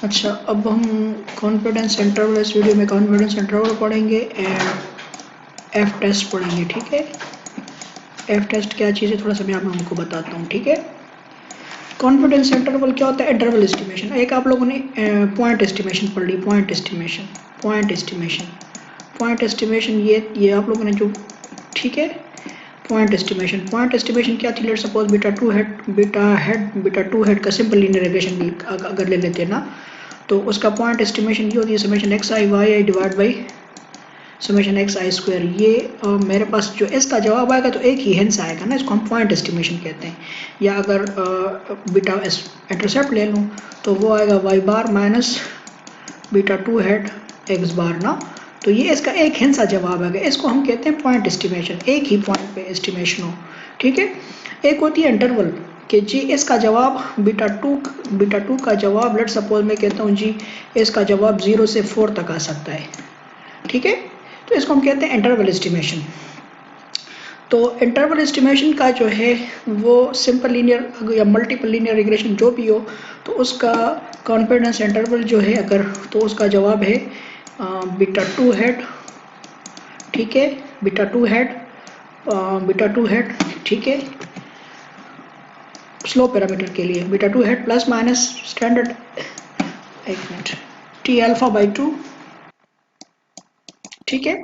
अच्छा, अब हम कॉन्फिडेंस इंटरवल इस वीडियो में कॉन्फिडेंस इंटरवल पढ़ेंगे एंड एफ टेस्ट पढ़ेंगे। ठीक है, एफ टेस्ट क्या चीज़ है थोड़ा सा मैं आप लोगों को बताता हूँ। ठीक है, कॉन्फिडेंस इंटरवल क्या होता है? Interval estimation. एक आप लोगों ने पॉइंट एस्टिमेशन पढ़ ली, point estimation, point estimation, point estimation, ये आप लोगों ने जो, ठीक है, पॉइंट एस्टिमेशन, पॉइंट एस्टिमेशन क्या थी? Let suppose beta two head का सिंपल लीनियर रिग्रेशन भी अगर ले लेते हैं ना, तो उसका पॉइंट एस्टिमेशन ये होती है summation x i y i divide by summation x I square. ये मेरे पास जो इसका जवाब आएगा तो एक ही हिंस आएगा ना, इसको हम पॉइंट एस्टिमेशन कहते हैं। या अगर बीटा इंटरसेप्ट ले लूँ तो वो आएगा Y bar minus beta two hat X bar ना, तो ये इसका एक हिंसा जवाब आएगा, इसको हम कहते हैं पॉइंट एस्टिमेशन, एक ही पॉइंट पे एस्टिमेशन हो। ठीक है, एक होती है इंटरवल कि जी इसका जवाब बीटा टू का जवाब, लेट सपोज मैं कहता हूँ जी इसका जवाब 0 से 4 तक आ सकता है। ठीक है, तो इसको हम कहते हैं इंटरवल एस्टिमेशन। तो इंटरवल एस्टिमेशन का जो है वो सिंपल लीनियर या मल्टीपल लीनियर रिग्रेशन जो भी हो, तो उसका कॉन्फिडेंस इंटरवल जो है अगर, तो उसका जवाब है बीटा टू हेड। ठीक है, beta two hat, beta two hat, ठीक है, स्लो पैरामीटर के लिए beta two hat plus minus standard, एक minute, T alpha by two. ठीक है,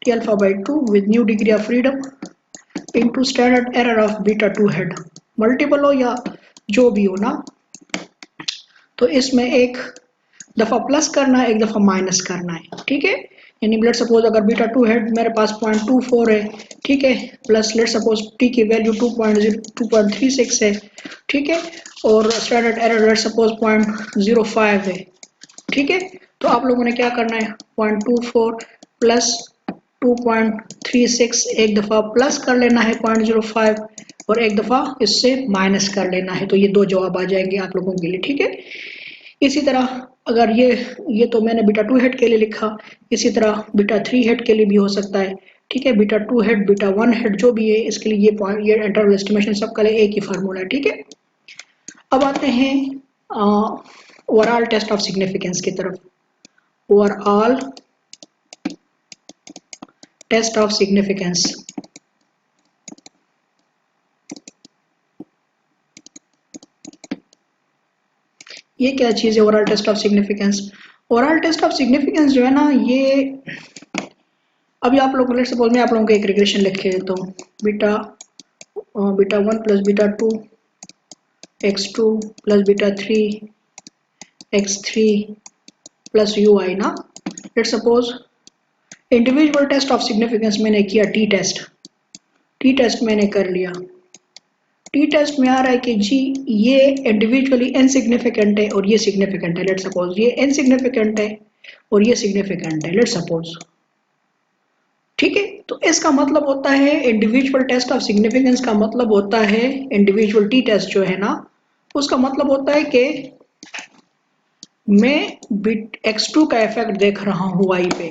T alpha by two with nu degree of freedom into standard error of beta two hat, multiple हो या जो भी हो ना, तो इसमें एक दफा प्लस करना है, एक दफा माइनस करना है। ठीक है, यानी लेट सपोज अगर बीटा टू हेड मेरे पास 0.24 है, ठीक है, प्लस लेट सपोज टी की वैल्यू 2.36 है, ठीक है, और स्टैंडर्ड एरर लेट सपोज 0.05 है। ठीक है, तो आप लोगों ने क्या करना है, 0.24 प्लस 2.36 एक दफा प्लस कर लेना है 0.05 और एक दफा इससे माइनस कर लेना है, तो ये दो जवाब आ जाएंगे आप लोगों के लिए। ठीक है, इसी तरह अगर ये तो मैंने बीटा टू हेड के लिए लिखा, इसी तरह बीटा थ्री हेड के लिए भी हो सकता है। ठीक है, beta two hat beta one head जो भी है इसके लिए ये इंटरवल एस्टिमेशन सबका लिए एक ही फार्मूला है। ठीक है, अब आते हैं ओवरऑल टेस्ट ऑफ सिग्निफिकेंस की तरफ। ओवरऑल टेस्ट ऑफ सिग्निफिकेंस, ये क्या चीज है overall test of significance? Overall test of significance जो है ना, ये अभी आप लोग लेट सपोज मैं आप लोगों को एक रिग्रेशन लिख के देता हूँ, beta one plus beta two X two plus beta three X three plus U I ना। Let suppose individual test of significance मैंने किया, टी टेस्ट मैंने कर लिया, टी टेस्ट में आ रहा है कि जी ये इंडिविजुअली इनसिग्निफिकेंट है और ये सिग्निफिकेंट है। लेट सपोज ये इनसिग्निफिकेंट है और ये सिग्निफिकेंट है, लेट सपोज। ठीक है, तो इसका मतलब होता है इंडिविजुअल टेस्ट ऑफ सिग्निफिकेंस का मतलब होता है, इंडिविजुअल टी टेस्ट जो है ना, उसका मतलब होता है कि मैं बिट x2 का इफेक्ट देख रहा हूँ y पे,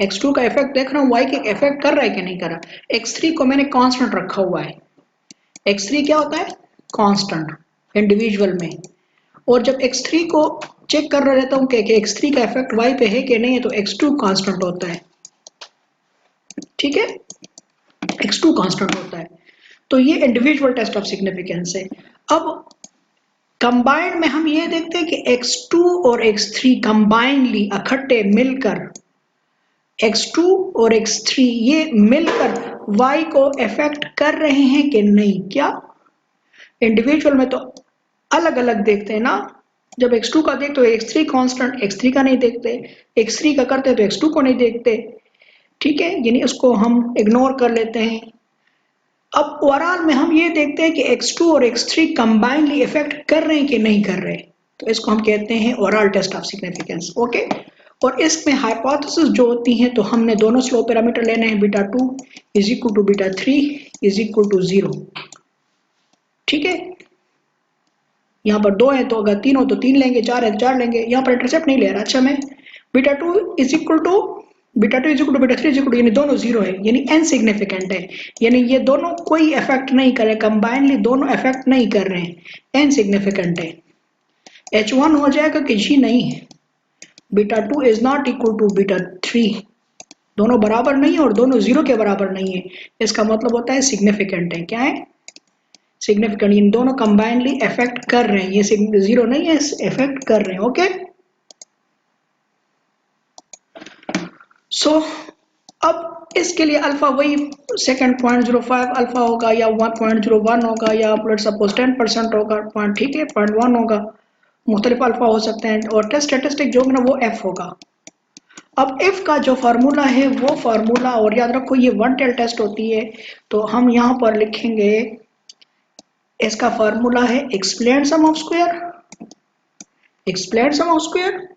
x2 का इफेक्ट देख रहा हूँ y के इफेक्ट कर रहा है कि नहीं कर रहा। x3 को मैंने कांस्टेंट रखा हुआ है, x3 क्या होता है? कांस्टेंट इंडिविजुअल में। और जब x3 को चेक कर रहा रहता हूँ कि x3 का इफेक्ट y पे है कि नहीं है, तो x2 कांस्टेंट होता है। ठीक है, x2 कांस्टेंट होता है, तो ये इंडिविजुअल टेस्ट ऑफ सिग्निफिकेंस है। अब कंबाइंड में हम ये देखते हैं कि x2 और x3 कंबाइंडली इकट्ठे मिलकर, x2 और x3 ये मिलकर y को इफेक्ट कर रहे हैं कि नहीं। क्या इंडिविजुअल में तो अलग अलग देखते हैं ना, जब x2 का देखते तो x3 कांस्टेंट, x3 का नहीं देखते, x3 का करते तो x2 को नहीं देखते। ठीक है, यानी उसको हम इग्नोर कर लेते हैं। अब ओवरऑल में हम ये देखते हैं कि x2 और x3 कंबाइनली इफेक्ट कर रहे हैं कि नहीं कर रहे, तो इसको हम कहते हैं overall test of significance. Okay, और इसमें हाइपोथेसिस जो होती हैं, तो हमने दोनों स्लो पैरामीटर लेने हैं, beta two is equal to beta three is equal to 0। ठीक है, यहाँ पर दो है तो अगर तीन हो तो तीन लेंगे, चार है तो चार लेंगे, यहाँ पर इंटरसेप्ट नहीं ले रहा। अच्छा, मैं beta two is equal to beta two is equal to beta three is equal to, यानी दोनों 0 है, यानी इनसिग्निफिकेंट है, यानी ये दोनों कोई इफेक्ट नहीं कर रहे, कंबाइनली दोनों इफेक्ट नहीं कर रहे हैं, इनसिग्निफिकेंट है। H1 हो जाएगा कि G नहीं है, beta 2 is not equal to beta 3, दोनों बराबर नहीं है और दोनों जीरो के बराबर नहीं है, इसका मतलब होता है सिग्निफिकेंट है। क्या है? सिग्निफिकेंट, इन दोनों कंबाइनली इफेक्ट कर रहे हैं, ये जीरो नहीं है, इफेक्ट कर रहे हैं। ओके सो अब इसके लिए अल्फा वही सेकंड 0.05 अल्फा होगा या 1.01 होगा या लेट्स सपोज 10% होगा, पॉइंट ठीक है 0.1 होगा, मुख्तलिफ अल्फा हो सकते हैं और टेस्ट स्टेटिस्टिक जो होगा ना वो एफ होगा। अब एफ का जो फार्मूला है वो फार्मूला, और याद रखो ये वन टेल टेस्ट होती है, तो हम यहाँ पर लिखेंगे इसका फार्मूला है explain sum of square, explain sum of square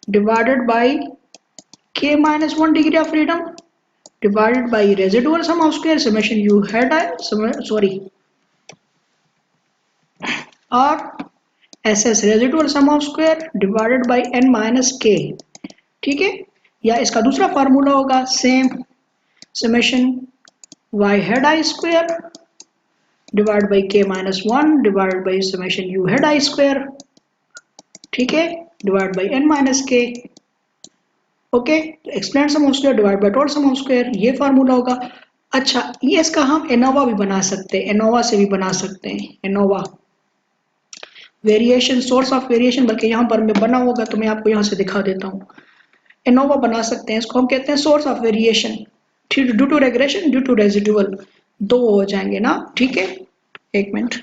divided by k minus 1 degree of freedom divided by residual sum of square summation u had sorry or ss residual sum of square divided by n minus k, ठीक है। या इसका दूसरा formula होगा same summation y head I square divided by k minus 1 divided by summation u head I square, ठीक है, divided by n minus k। Okay, explain sum of square divide by total sum of square, ये formula होगा। अच्छा, ये इसका हम ANOVA भी बना सकते हैं, एनोवा से भी बना सकते हैं, ANOVA variation source of variation, बल्कि यहाँ पर मैं बना होगा तो मैं आपको यहाँ से दिखा देता हूँ। एनोवा बना सकते हैं, इसको हम कहते हैं source of variation due to regression due to residual, दो हो जाएंगे ना, ठीक है। एक मिनट,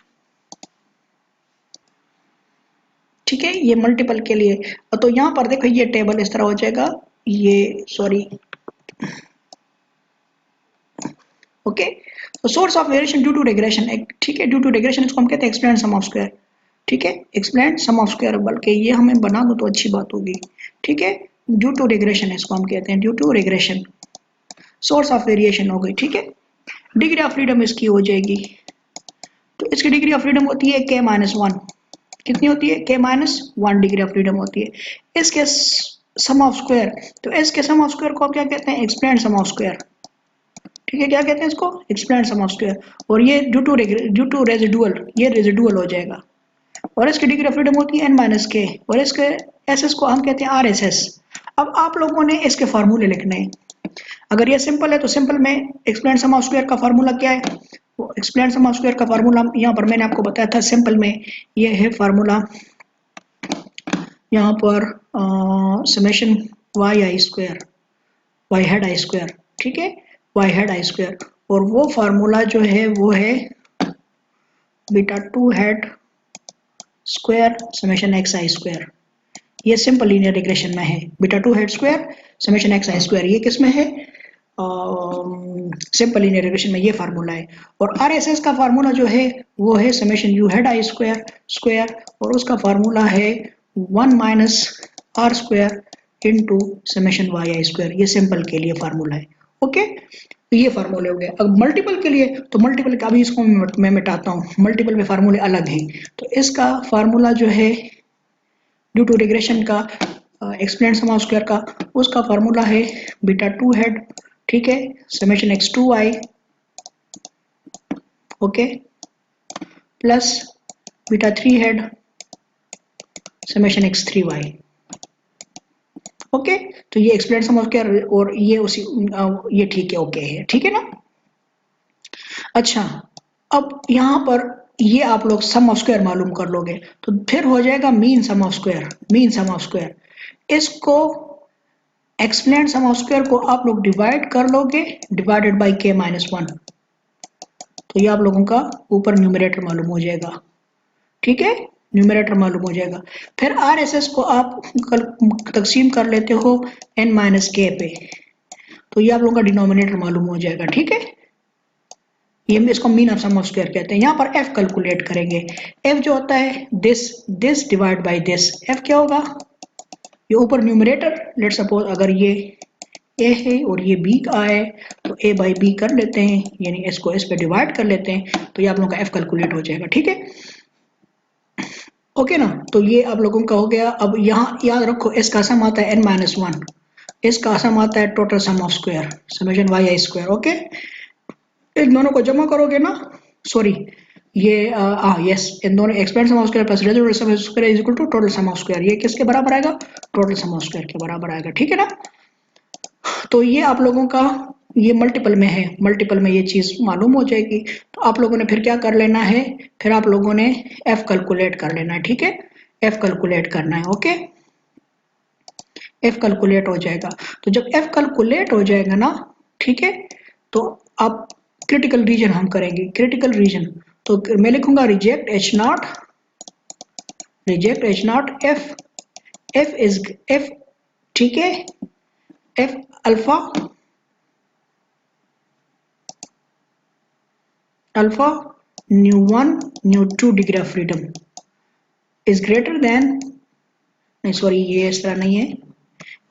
ठीक है, ये मल्टीपल के लिए, तो यहाँ पर देखो ये टेबल इस तरह हो जाएगा, ये सॉरी ओके, तो source of variation due to regression, ठीक है, ड्यू टू रेग्रेशन इसको हम कहते हैं एक्सप्लेन सम ऑफ स्क्वायर, ठीक है, एक्सप्लेन सम ऑफ स्क्वायर, बल्कि ये हमें बना दो तो अच्छी बात होगी, ठीक है, ड्यू टू रेग्रेशन इसको हम कहते हैं, due to regression source of variation हो गई, ठीक है। डिग्री ऑफ फ्रीडम इसकी हो जाएगी, तो इसकी डिग्री ऑफ फ्रीडम होती है k माइनस 1, कितनी होती है, k minus 1 degree of freedom होती है। इसके सम ऑफ स्क्वायर, तो इसके सम ऑफ स्क्वायर को आप क्या कहते हैं, एक्सप्लेन सम ऑफ स्क्वायर, ठीक है, क्या कहते हैं इसको, एक्सप्लेन सम ऑफ स्क्वायर, और ये ड्यू टू रेजिडुअल, ये रेजिडुअल हो जाएगा, और इसकी डिग्री ऑफ फ्रीडम होती है n माइनस के, और इसके एस को हम कहते हैं RSS। अब आप लोगों ने इसके फार्मूले लिखने हैं, अगर ये सिंपल है तो सिंपल में एक्सप्लेन सम ऑफ स्क्वायर का फार्मूला क्या है, वो एक्सप्लेन सम ऑफ स्क्वायर का फार्मूला यहाँ पर मैंने आपको बताया था, सिंपल में ये है फार्मूला यहाँ पर summation Y I square, Y head i square, ठीक है, वाई हेड आई स्क्वायर, और वो फार्मूला जो है वो है beta 2 hat square summation x आई स्क्वायर, ये सिंपल लीनियर रिग्रेशन में है, beta 2 hat square summation x आई स्क्वायर, ये किस में है, सिंपल लीनियर रिग्रेशन में ये फार्मूला है। और आरएसएस का फार्मूला जो है वो है summation u hat i square square, और उसका फार्मूला है 1 minus r square into summation Y आई स्क्वायर, ये सिंपल के लिए फार्मूला है। ओके, तो ये फार्मूले हो गए। अब मल्टीपल के लिए, तो मल्टीपल का अभी इसको मैं मिटाता हूँ, मल्टीपल में फार्मूले अलग हैं, तो इसका फार्मूला जो है ड्यू टू रिग्रेशन का एक्सप्लेन सम ऑफ स्क्वायर का, उसका फार्मूला है बीटा 2 हेड, ठीक है, summation x2y, okay, plus beta 3 head summation x3y, okay. तो ये एक्सप्लेन सम ऑफ स्क्वायर और ये उसी ये ठीक है, ओके है, ठीक है ना। अच्छा, अब यहाँ पर ये आप लोग सम ऑफ स्क्वायर मालूम कर लोगे तो फिर हो जाएगा mean sum of square, mean sum of square, इसको एक्सप्लेन सम ऑफ स्क्वायर को आप लोग डिवाइड कर लोगे डिवाइडेड बाय k माइनस 1, तो ये आप लोगों का ऊपर न्यूमरेटर मालूम हो जाएगा, ठीक है, न्यूमरेटर मालूम हो जाएगा। फिर RSS को आप तकसीम कर लेते हो n माइनस के पे, तो ये आप लोगों का डिनोमिनेटर मालूम हो जाएगा, ठीक है, ये इसको mean of sum of square कहते हैं। यहाँ पर f कैलकुलेट करेंगे, f जो होता है this divide by this, f क्या होगा, ये ऊपर न्यूमरेटर, लेट सपोज अगर ये a है और ये b का है तो a बाई b कर लेते हैं, यानी इसको इस पे डिवाइड कर लेते हैं, तो ये आप लोगों का f कैलकुलेट हो जाएगा, ठीक है, ओके ना। तो ये आप लोगों का हो गया। अब यहाँ याद रखो इसका सम आता है n माइनस 1, इसका सम आता है total sum of square summation Y I square, okay. इन दोनों को जमा करोगे ना, सॉरी ये यस, इन दोनों expand sum of square plus residual sum of square is equal to total sum of square, ये किसके बराबर आएगा? टोटल सम ऑफ स्क्वायर के बराबर आएगा, ठीक है ना। तो ये आप लोगों का ये मल्टीपल में है, मल्टीपल में ये चीज मालूम हो जाएगी। तो आप लोगों ने फिर क्या कर लेना है, फिर आप लोगों ने एफ कैलकुलेट कर लेना है, ठीक है, एफ कैलकुलेट करना है, ओके। एफ कैलकुलेट हो जाएगा, तो जब एफ कैलकुलेट हो जाएगा ना, ठीक है, तो आप क्रिटिकल रीजन हम करेंगे, क्रिटिकल रीजन, तो मैं लिखूंगा reject H not, reject H not F, F is F, ठीक है, F alpha, alpha new 1 new 2 degree of freedom is greater then, नहीं सॉरी ये इस तरह नहीं है,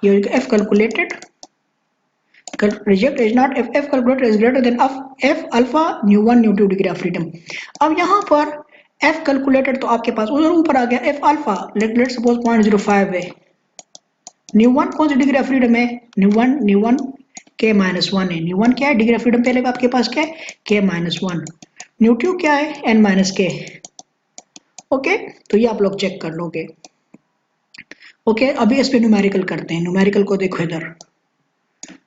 ये F calculated, reject is not F, F calculated is greater then F alpha new 1 new 2 degree of freedom. अब यहाँ पर एफ कैलकुलेटेड तो आपके पास उधर ऊपर आ गया एफ अल्फा, लेट सपोज 0.05 है, न्यू 1 कौन सी डिग्री ऑफ फ्रीडम है, न्यू 1 के माइनस 1 है, न्यू 1 क्या है, डिग्री ऑफ फ्रीडम पहले आपके पास क्या है, के माइनस 1, न्यू 2 क्या है, एन माइनस के, ओके। तो ये आप लोग चेक कर लोगे, ओके। अभी इस पे न्यूमेरिकल करते हैं, न्यूमेरिकल को देखो इधर,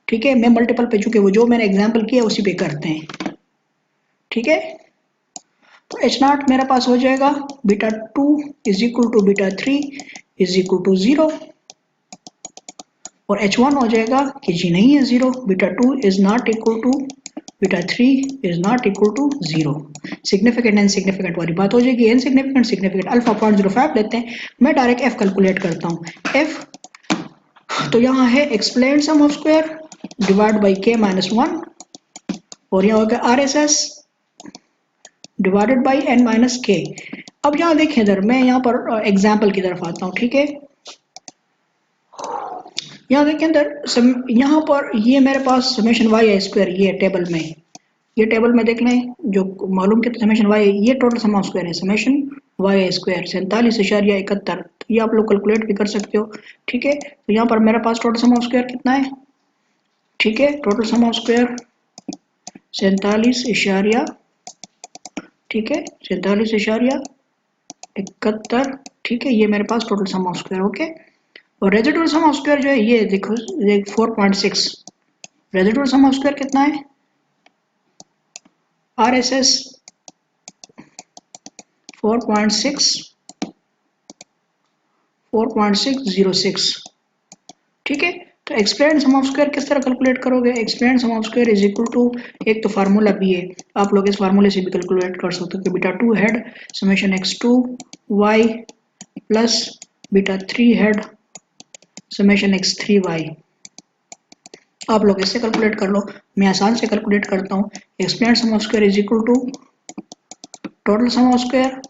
ठीक है, मैं मल्टीपल पे चुके वो जो मैंने एग्जांपल किया उसी पे करते हैं, ठीक है। तो एच नॉट मेरे पास हो जाएगा beta 2 is equal to beta 3 is equal to 0, और एच वन हो जाएगा कि जी नहीं है 0, beta 2 is not equal to beta 3 is not equal to 0। Significant insignificant वाली बात हो जाएगी, इनसिग्निफिकेंट सिग्निफिकेंट अल्फा 0.05 लेते हैं, मैं डायरेक्ट एफ कैलकुलेट करता हूँ, एफ तो यहाँ है explain sum of square divide by k minus 1, और यहाँ हो गया R S S divided by n minus k. अब यहाँ देखें इधर, मैं यहाँ पर एग्जाम्पल की तरफ आता हूँ, ठीक है, यहाँ देखें इधर यहाँ पर ये मेरे पास समेशन वाई है स्क्वायर, ये टेबल में, ये टेबल में देख लें जो मालूम कितना समेशन वाई है, ये टोटल सम ऑफ स्क्वायर है, समेशन वाई स्क्वायर 47.71, तो ये आप लोग कैलकुलेट भी कर सकते हो, ठीक है। तो यहाँ पर मेरे पास टोटल सम ऑफ स्क्वायर कितना है, ठीक है, टोटल सम ऑफ स्क्वायर 47, ठीक है, 47.71, ठीक है, ये मेरे पास total sum of square, okay. और रेजिडुअल सम ऑफ स्क्वायर जो है ये देखो 4.6, रेजिडुअल सम ऑफ स्क्वायर कितना है, आर एस एस 4.606, ठीक है। तो एक्सप्लेन सम ऑफ स्क्वायर किस तरह कैलकुलेट करोगे, explain sum of square is equal to, एक तो फार्मूला भी है, आप लोग इस फार्मूले से भी कैलकुलेट कर सकते हो कि beta 2 head summation x2 y plus beta 3 head summation x3 y, आप लोग इससे कैलकुलेट कर लो, मैं आसान से कैलकुलेट करता हूँ, explain sum of square is equal to total sum of square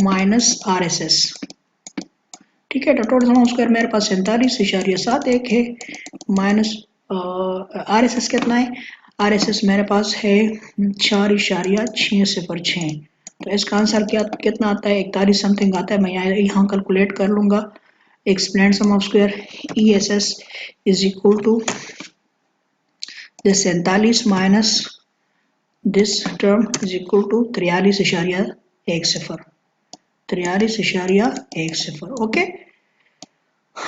minus R S S, ठीक है। तो टोटल सम ऑफ स्क्वायर मेरे पास 47.71 है, माइनस आर एस एस कितना है, आर एस एस मेरे पास है 4.606, तो इसका आंसर क्या कितना आता है, 41 समथिंग आता है, मैं यहाँ कैलकुलेट कर लूंगा, explain sum of square E S S is equal to 47 minus this term is equal to 43.10, okay.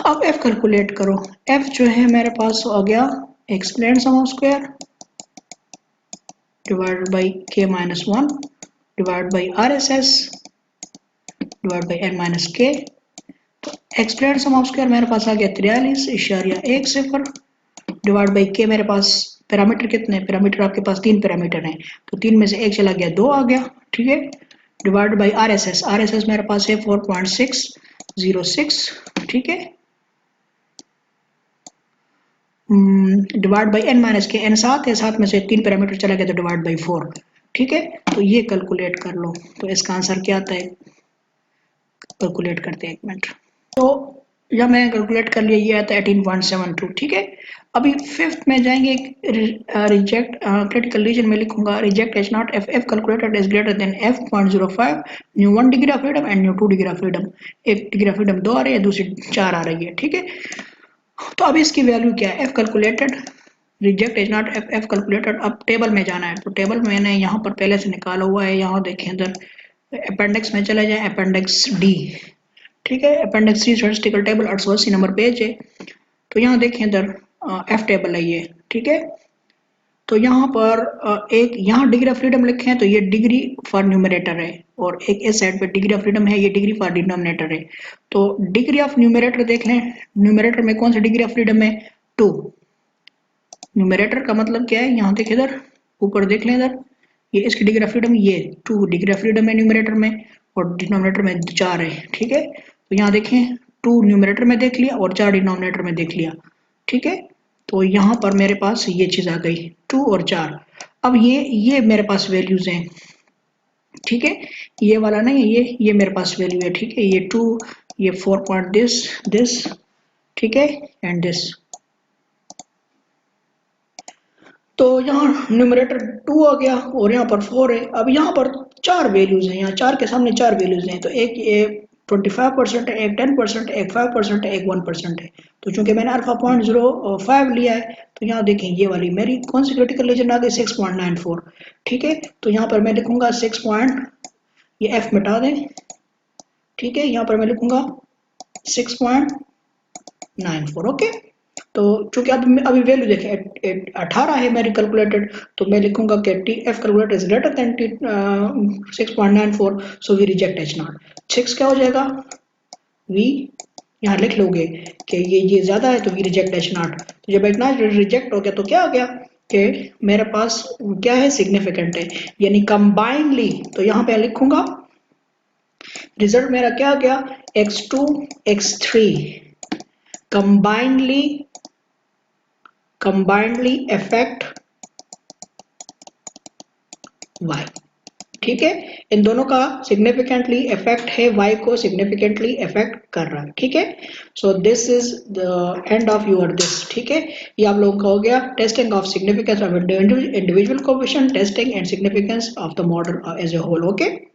अब f कैलकुलेट करो, f जो है मेरे पास आ गया explain sum of square divided by k minus 1 divide by R S S divide by n minus k. तो explain sum of square मेरे पास आ गया 43.10 डिवाइड बाई के, मेरे पास पैरामीटर कितने, पैरामीटर आपके पास 3 पैरामीटर हैं, तो 3 में से 1 चला गया 2 आ गया, ठीक है, divide by R S S, are S S मेरे पास है 4.606, ठीक है, डिवाइड बाई एन माइनस के, एन 7 है, 7 में से 3 पैरामीटर चला गया तो डिवाइड बाई 4, ठीक है। तो ये कैलकुलेट कर लो, तो इसका आंसर क्या आता है, कैलकुलेट करते हैं एक मिनट, तो जब मैंने कैलकुलेट कर लिया ये आता है 18.72, ठीक है। अभी फिफ्थ में जाएंगे, रिजेक्ट क्रिटिकल रीजन में लिखूंगा reject H not F, F calculated is greater then F 0.05 new 1 degree of freedom and new 2 degree of freedom, एक डिग्री ऑफ फ्रीडम 2 आ रही है, दूसरी 4 आ रही है, ठीक है। तो अब इसकी वैल्यू क्या है, F calculated reject is not F calculated. अब टेबल में जाना है, तो टेबल मैंने यहाँ पर पहले से निकाला हुआ है। यहाँ देखें इधर अपेंडिक्स में चले जाए, अपेंडिक्स डी, ठीक है। Appendix D statistical table 880 number page है। तो यहाँ देखें इधर एफ टेबल है ये, ठीक है। तो यहाँ पर एक यहाँ डिग्री ऑफ फ्रीडम लिखे हैं, तो ये डिग्री फॉर न्यूमरेटर है, और एक इस साइड पे डिग्री ऑफ फ्रीडम है, ये डिग्री फॉर डिनोमिनेटर है। तो डिग्री ऑफ न्यूमरेटर देख लें, न्यूमरेटर में कौन सा डिग्री ऑफ फ्रीडम है, 2। न्यूमरेटर का मतलब क्या है, यहाँ देखें इधर ऊपर देख लें इधर, ये इसकी डिग्री ऑफ फ्रीडम ये 2 डिग्री ऑफ फ्रीडम है न्यूमरेटर में, और डिनोमिनेटर में 4 है, ठीक है। तो यहाँ देखें 2 न्यूमरेटर में देख लिया और 4 डिनोमिनेटर में देख लिया, ठीक है। तो यहाँ पर मेरे पास ये चीज आ गई 2 और 4। अब ये मेरे पास वैल्यूज हैं, ठीक है। ये वाला नहीं, ये मेरे पास वैल्यू है, ठीक है। ये 2, ये 4 पॉइंट दिस, ठीक है, एंड दिस। तो यहाँ न्यूमरेटर 2 आ गया और यहाँ पर 4 है। अब यहाँ पर 4 वैल्यूज हैं, यहाँ 4 के सामने 4 वैल्यूज हैं। तो एक ये 25% है, एक 10% है, एक 5% है, एक 1% है। तो चूंकि मैंने अल्फा 0.05 लिया है, तो यहाँ देखें ये वाली मेरी कौन सी क्रिटिकल रीजन आ गई, 6.94, ठीक है। तो यहाँ पर मैं लिखूंगा 6 पॉइंट, ये एफ मिटा दें, ठीक है। यहाँ पर मैं लिखूंगा 6.94, ओके। तो चूंकि अभी वैल्यू देखें 18 है मेरी कैलकुलेटेड, तो मैं लिखूंगा कि T F calculated is greater than 6.94, so we reject H naught. 6 क्या हो जाएगा, वी यहाँ लिख लोगे कि ये ज्यादा है, तो वी रिजेक्ट एच नॉट। तो जब एच नॉट रिजेक्ट हो गया, तो क्या हो गया कि मेरे पास क्या है, सिग्निफिकेंट है, यानी कंबाइनली। तो यहाँ पे लिखूंगा रिजल्ट मेरा क्या आ गया, x2 x3 combinedly affect y, ठीक है। इन दोनों का सिग्निफिकेंटली इफेक्ट है, y को सिग्निफिकेंटली इफेक्ट कर रहा है, ठीक है। So this is the end of your this, ठीक है। ये आप लोगों का हो गया testing of significance of individual coefficient, testing and significance of the model as a whole, okay.